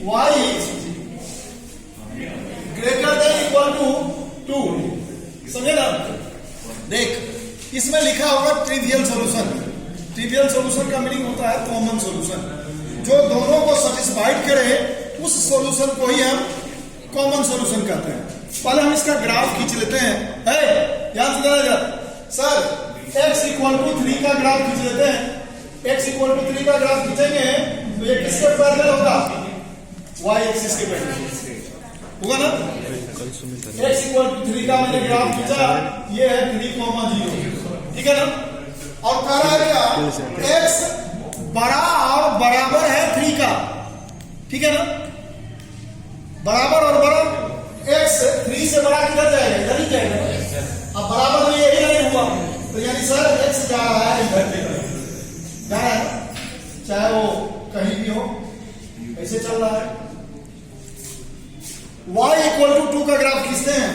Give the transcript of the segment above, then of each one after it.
y is greater than equal to 2, समझे ना? देख इसमें लिखा होगा ट्रिवियल सॉल्यूशन। ट्रिवियल सॉल्यूशन का मीनिंग होता है कॉमन सॉल्यूशन, जो दोनों को सेटिस्फाइड करे उस सॉल्यूशन को ही हम कॉमन सॉल्यूशन कहते हैं। पहले हम इसका ग्राफ खींच लेते हैं। याद से सर x इक्वल टू 3 का ग्राफ खींच लेते हैं। x इक्वल टू 3 का ग्राफ खींचेंगे तो ये किसके पैरेलल होगा? y एक्सिस के पैरेलल होगा ना? x इक्वल टू 3 का मैंने ग्राफ खींचा, ये है 3,0, ठीक है ना? और कह रहा है क्या x बड़ा और बराबर है 3 का, ठीक है ना? बराबर और बड़ा, x 3 से बड़ा किधर जाएगा? इधर ही जाएगा। अब बराबर में यही नहीं हुआ तो यानी सर x जा रहा है इधर की तरफ, जा रहा है, चाहे वो कहीं भी हो, ऐसे चल रहा है। y इक्वल टू 2 का ग्राफ खींचते हैं,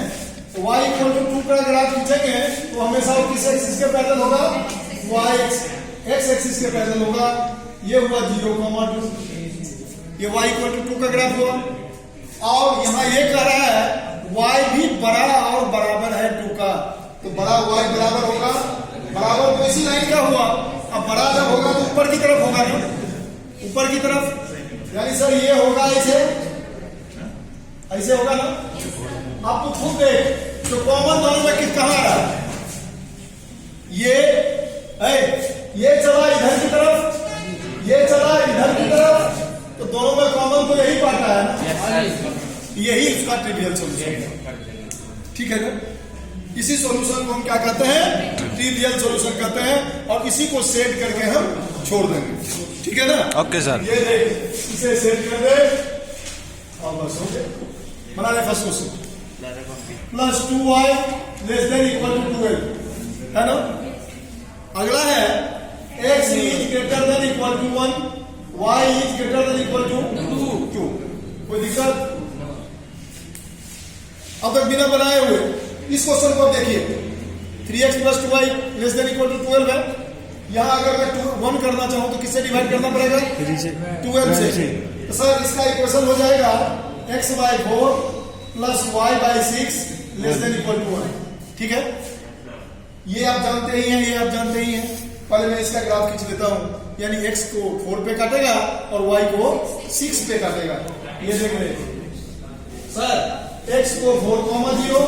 तो y इक्वल टू 2 का ग्राफ खींचेंगे तो हमेशा वो किस एक्सिस के पैरेलल होगा? y x एक्सिस के पैरेलल होगा। ये हुआ 0,2, ये y इक्वल टू 2 का ग्राफ हुआ। और यहां ये कह रहा है y भी बड़ा और बराबर है 2 का, तो बड़ा y बराबर होगा, बराबर तो इसी लाइन का हुआ। अब बड़ा जब होगा तो ऊपर की तरफ होगा ना, ऊपर की तरफ, यानी सर ये होगा ऐसे होगा ना? आप तो खुद देख जो कॉमन दोनों में किस कहां आ रहा है? ये चला इधर की तरफ, ये चला इधर की तरफ, तो दोनों में कॉमन तो यही पाता है ना? यही उसका ट्रिवियल सॉल्यूशन है, ठीक है ना? इसी सॉल्यूशन को हम क्या कहते हैं? ट्रिवियल सॉल्यूशन कहते हैं। और इसी को सेट करके हम छोड़ देंगे, ठीक है ना? Okay sir. ये देख इसे सेट कर दे और बस हो गया। बना ले first question, plus 2y less than equal to 12, है ना? अगला है x is greater than equal to 1, y is greater than equal to 2। कोई दिक्कत? अब तक बिना बनाए हुए इस क्वेश्चन को देखिए, 3x plus 2y less than equal to 12 है। यहां अगर मैं 1 करना चाहूं तो किससे डिवाइड करना पड़ेगा? 12 से। तो सर इसका इक्वेशन हो जाएगा x by 4 plus y by 6 less than equal to 1, ठीक है? ये आप जानते ही हैं, ये आप जानते ही हैं। पहले मैं इसका ग्राफ खींच लेता हूं, यानी x को 4 पे काटेगा और y को 6 पे काटेगा। ये देख रहे सर, x को 4,0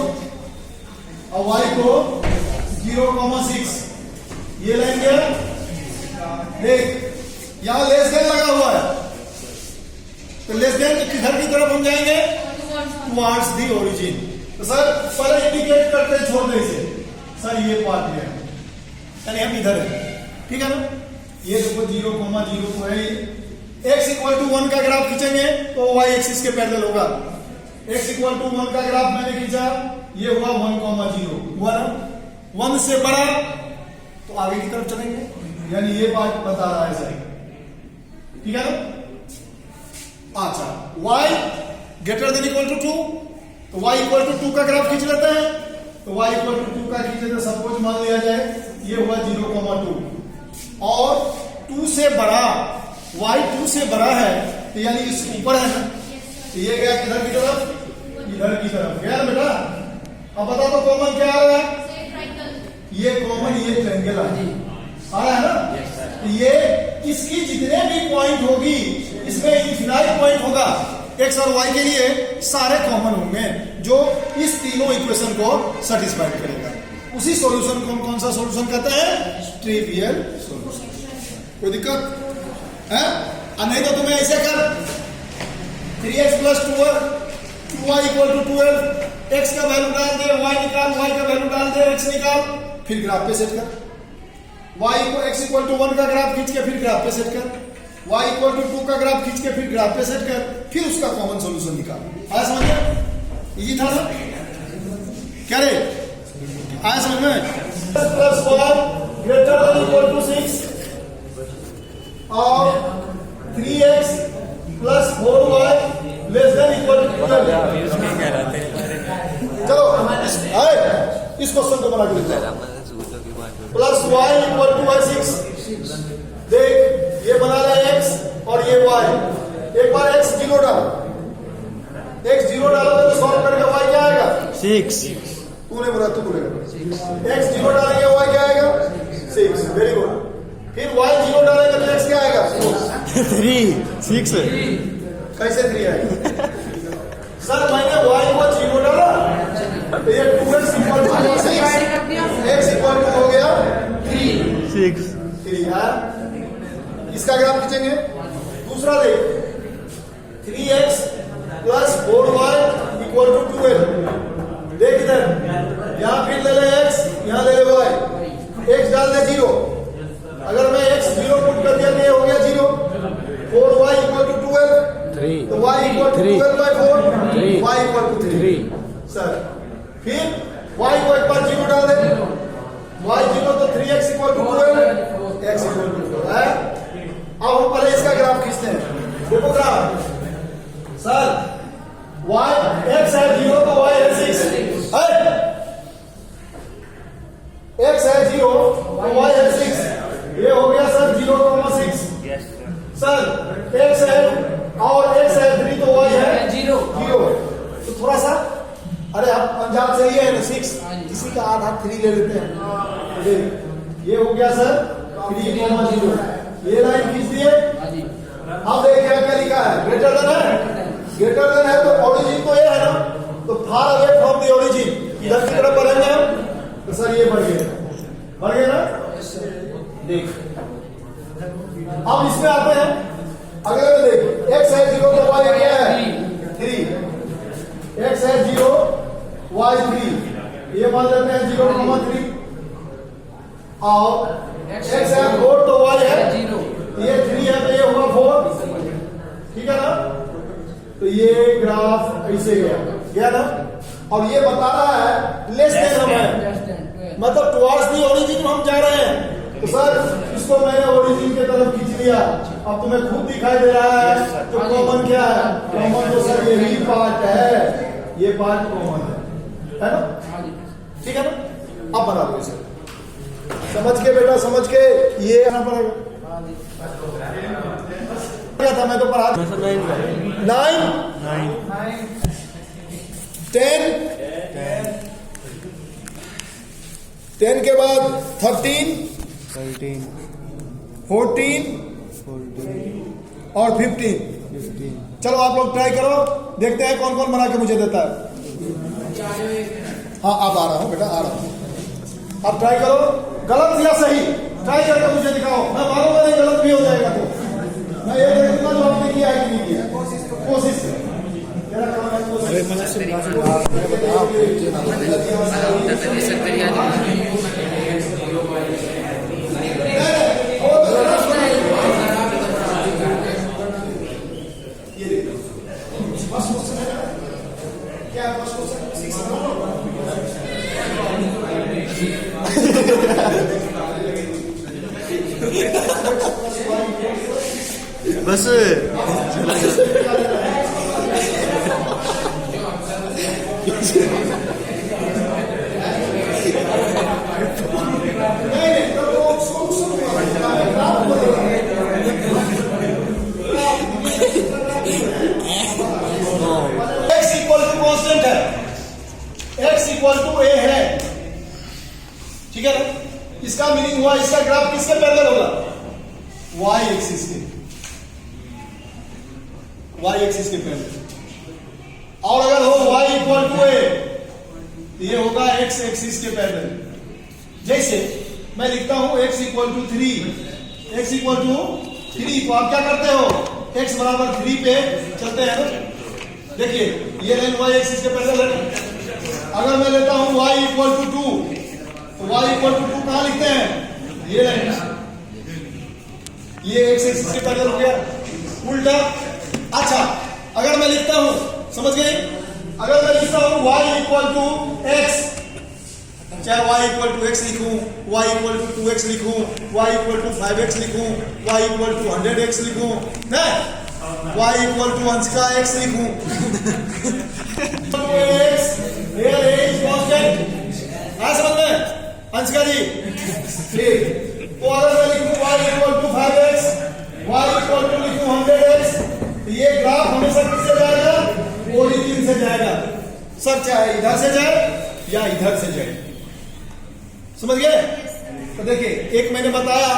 और y को 0,6, ये लाइन गया। देख यहां लेस देन लगा हुआ है, तो लेस देन किधर की तरफ हम जाएंगे? Towards the origin. तो सर पहले इंडिकेट करते हैं, छोड़ दे इसे। सर ये पार्ट है, यानी हम इधर है, ठीक है ना? ये देखो 0,0 तो है। x इक्वल टू 1 का ग्राफ खींचेंगे तो y एक्सिस के पैरेलल होगा। x इक्वल टू 1 का ग्राफ मैंने खींचा, ये हुआ 1,0 हुआ ना? 1 से बड़ा तो आगे की तरफ चलेंगे, यानी ये बात बता रहा है सर, ठीक है ना? अच्छा, y greater than equal to 2, तो y इक्वल टू 2 का ग्राफ खींच लेते हैं। तो y इक्वल टू 2 का खींचे तो सपोज मान लिया जाए ये हुआ 0,2 और 2 से बड़ा, y 2 से बड़ा है तो यानी इसके ऊपर है ना? तो ये गया किधर की तरफ? इधर की तरफ गया बेटा। अब बता दो कॉमन क्या आ रहा है? ये कॉमन, ये ट्रायंगल आ रहा है ना? ये इसकी जितने भी पॉइंट होगी इसमें इनफिनाइट पॉइंट होगा, x और y के लिए सारे कॉमन होंगे जो इस तीनों इक्वेशन को सेटिस्फाइड करेगा। उसी सॉल्यूशन को हम कौन सा सॉल्यूशन कहते हैं? Trivial solution. कोई दिक्कत है? नहीं तो तुम्हें ऐसे कर, 3x plus 2y equal to 12, x का वैल्यू डाल दे, y निकाल, y का वैल्यू डाल दे, x निकाल, फिर ग्राफ पे सेट कर। x इक्वल टू 1 का ग्राफ खींच के फिर ग्राफ पे सेट कर, y इक्वल टू 2 का ग्राफ खींच के फिर ग्राफ पे सेट कर, फिर उसका कॉमन सॉल्यूशन निकाल। आया समझ में? इजी था ना? क्या रे? आया समझ में? Plus 1 greater than equal to 6 और 3x plus 4y less than equal to 12। चलो इस क्वेश्चन को बना के लिखते हैं। Plus y equal to y 6, देख ये बना रहा है x और ये y, एक बार x 0 डालो, x 0 डालोगे तो सॉल्व करके y क्या आएगा? 6 तूने बोला, तू बोलेगा। x 0 डालेंगे y क्या आएगा? 6। Very good. फिर y 0 डालेंगे तो x क्या आएगा? 3 6 कैसे 3 आएगा? सर मैंने y को 0 डाला तो ये 2x equal to 6, x equal to हो गया 6 3 यार। इसका ग्राफ खींचेंगे। दूसरा देख, 3x plus 4y equal to 12। देख इधर, यहाँ फिर ले ले x, यहाँ ले ले y, x डाल दे 0। अगर मैं x 0 पुट कर दिया तो ये हो गया 0। 4y इक्वल टू 12, तो y equal to 12 by 4, y equal to 3। Sir फिर y को एक बार 0 डाल दे, y 0 तो 3x equal to 12, x equal to 4 है। अब हम पहले इसका ग्राफ खींचते हैं। देखो ग्राफ, सर y x है 0 तो y है 6 है, x है 0 तो y है 6, ये हो गया सर 0,6। सर x है और x है 3 तो y है 0। तो थोड़ा सा, अरे आप पंजाब से ही है ना 6, इसी का आधा 3 ले लेते हैं। ये हो गया सर 3,0। ये लाइन खींच दिए। अब देखिए क्या लिखा है, ग्रेटर देन है, ग्रेटर देन है तो ओरिजिन तो ये है ना, तो far away from the origin इधर की तरफ बढ़ेंगे हम, तो सर ये बढ़ गया ना। देख अब इसमें आते हैं, अगले में देख, x है 0 तो y क्या है 3, x है 0 y 3, ये मान लेते हैं 0,3। और x है 4 तो y है 0, ये 3 है तो ये होगा 4, ठीक है ना। तो ये ग्राफ ऐसे गया ना, और ये बता रहा है लेस देन हम है, मतलब टुवर्ड्स दी ओरिजिन हम जा रहे हैं। तो सर इसको मैंने ओरिजिन के तरफ खींच लिया, अब तुम्हें खुद दिखाई दे रहा है तो कॉमन क्या है? कॉमन तो सर यही पार्ट है, ये पार्ट कॉमन है ना, ठीक है ना। अब बना दो इसे, समझ के बेटा, समझ के ये आना पड़ेगा। क्या था मैं तो पढ़ा 9 10 के बाद 13 14 और 15। चलो आप लोग ट्राई करो, देखते हैं कौन कौन बना के मुझे देता है। हाँ अब आ रहा हूँ बेटा, आ रहा हूँ। अब ट्राई करो, गलत या सही ट्राई करके मुझे दिखाओ। मैं मानूंगा नहीं गलत भी हो जाएगा तो मैं ये देखूंगा जो आपने किया है कि नहीं किया। कोशिश बस x इक्वल टू कांस्टेंट है, x इक्वल टू a है, ठीक है ना। इसका मीनिंग हुआ इसका ग्राफ किसके पैरेलल होगा? y एक्सिस के, y एक्सिस के पैरेलल। और अगर हो y इक्वल टू a तो ये होगा x एक्सिस के पैरेलल। जैसे मैं लिखता हूं x equal to 3, x equal to 3, तो आप क्या करते हो, x बराबर 3 पे चलते हैं ना। देखिए ये लाइन y एक्सिस के पैरेलल है। अगर मैं लेता हूं y इक्वल टू 2, तो y इक्वल टू 2 कहां लिखते हैं, ये लाइन, ये x एक्सिस के पैरेलल हो गया। उल्टा, अच्छा अगर मैं लिखता हूं, समझ गए, अगर मैं लिखता हूं y इक्वल टू x, चाहे y इक्वल टू x लिखूं, y इक्वल टू 2x लिखूं, y इक्वल टू 5x लिखूं, y इक्वल टू 100x लिखूं, ना y इक्वल टू अंश का x लिखूं, x here is constant, आ समझ में अंश का जी, ठीक। तो अगर मैं लिखूं y equal to 5x, y equal to लिखूं 100x, ये ग्राफ हमेशा किससे जाएगा? ओरिजिन से जाएगा। सर चाहे इधर से जाए या इधर से जाए, समझ गए? तो देखिए, एक मैंने बताया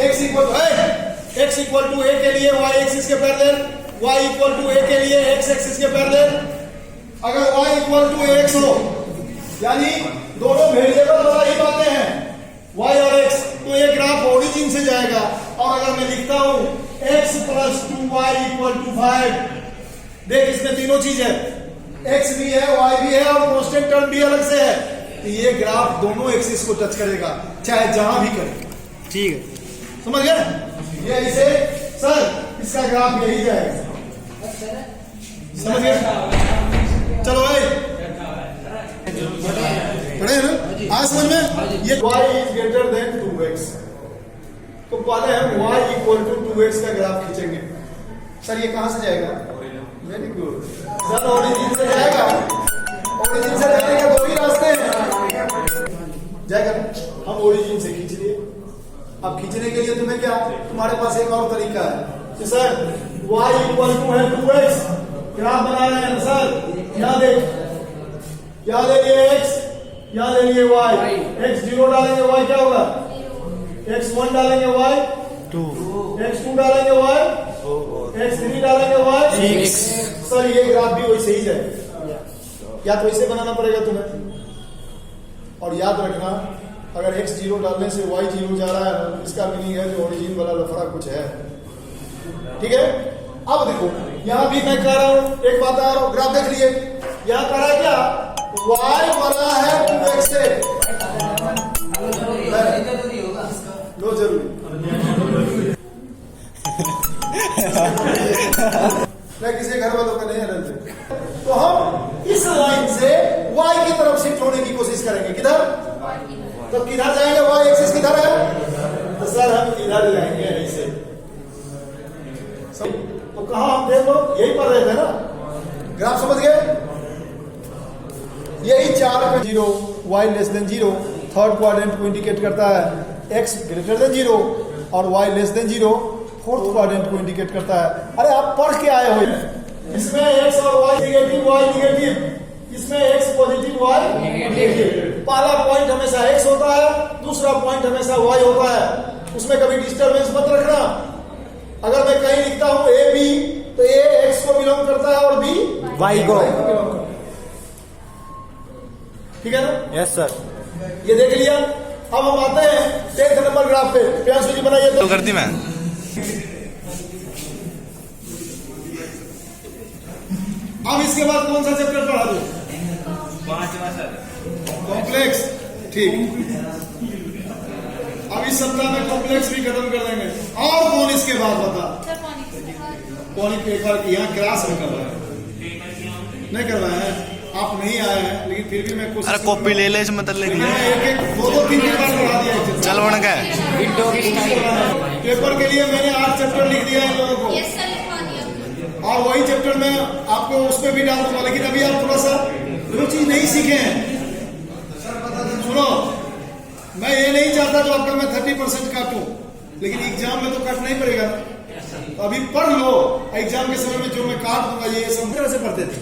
x इक्वल टू a के लिए y एक्सिस के parallel, y equal to a के लिए x एक्सिस के पैरेलल। अगर y इक्वल टू x हो, यानी दोनों वेरिएबल बता ही बातें हैं y और x, तो ये ग्राफ ओरिजिन से जाएगा। और अगर मैं लिखता हूं x plus 2y equal to 5, देख इसमें तीनों चीज है, x भी है, y भी है और कांस्टेंट टर्म भी अलग से है, तो ये ग्राफ दोनों एक्सिस को टच करेगा, चाहे जहां भी करे। ठीक है, समझ गए? ये ऐसे सर इसका ग्राफ यही जाएगा, समझ गए? चलो भाई पढ़े ना आज समझ में? ये y is greater then 2x, तो पहले हम y इक्वल टू 2x का ग्राफ खींचेंगे। सर ये कहां से जाएगा? वेरी गुड सर, ओरिजिन से जाएगा। ओरिजिन से जाने के दो ही रास्ते हैं, जाएगा। हम ओरिजिन से खींच लिए। अब खींचने के लिए तुम्हें क्या, तुम्हारे पास एक और तरीका है कि सर y इक्वल टू है 2x, ग्राफ बना रहे हैं सर, यहाँ देख, यहाँ ले लिए x, यहाँ ले लिए y, x 0 डालेंगे y क्या होगा? x 1 डालेंगे y 2, x 2 डालेंगे y, x 3 डालेंगे y 6। सर ये ग्राफ भी वैसे ही जाएगा, या तो इसे बनाना पड़ेगा तुम्हें। और याद रखना, अगर x 0 डालने से y 0 जा रहा है, इसका मीनिंग है जो ओरिजिन वाला लफड़ा कुछ है। ठीक है? अब देखो, यहां भी मैं कह रहा हूं, एक बात आ रहा हूं, ग्राफ देख लिए, यहां कह रहा है क्या? y बड़ा है 2x से, लो जरूरी मैं किसी घर वालों का नहीं है। तो हम इस लाइन से y की तरफ शिफ्ट होने की कोशिश करेंगे। किधर? तो किधर जाएंगे? y एक्सिस किधर है? तो सर हम इधर जाएंगे ऐसे। तो कहा हम देख लो, यही पढ़ रहे थे ना, ग्राफ समझ गए? यही 4 पे 0, y less than 0 third quadrant को इंडिकेट करता है, x ग्रेटर देन 0 और y less than 0 fourth quadrant को इंडिकेट करता है। अरे आप पढ़ के आए हो, इसमें x और y नेगेटिव, y नेगेटिव, इसमें x पॉजिटिव, y नेगेटिव। पहला पॉइंट हमेशा x होता है, दूसरा पॉइंट हमेशा y होता है, उसमें कभी डिस्टर्बेंस मत रखना। अगर मैं कहीं लिखता हूं a b, तो a x को बिलोंग करता है और b y को। ठीक है ना? Yes sir. ये देख लिया। अब हम आते हैं 10th नंबर ग्राफ पे। प्रियांशु जी बनाइए तो कर दी मैं। अब इसके बाद कौन सा चैप्टर पढ़ा दो? 5वां सर, कॉम्प्लेक्स। ठीक, अब इस सप्ताह में कॉम्प्लेक्स भी खत्म कर देंगे। और कौन इसके बाद बता? कौन पेपर यहाँ क्लास में करवाया नहीं करवाया है? आप नहीं आए हैं, लेकिन फिर भी मैं कोशिश। अरे कॉपी ले ले, इसमें मतलब लिख मैंने एक 2-3 बार पढ़ा दिया है। चल बन गए। पेपर के लिए मैंने 8 चैप्टर लिख दिया इन लोगों को, और वही चैप्टर में आपको उसमें भी डाल दूंगा, लेकिन अभी आप थोड़ा सा जो चीज नहीं सीखे हैं। सुनो, मैं ये नहीं चाहता जो आपका मैं 30% काटूं, लेकिन एग्जाम में तो काटना ही पड़ेगा। अभी पढ़ लो, एग्जाम के समय में जो मैं काट दूंगा, ये सब तरह से पढ़ते थे।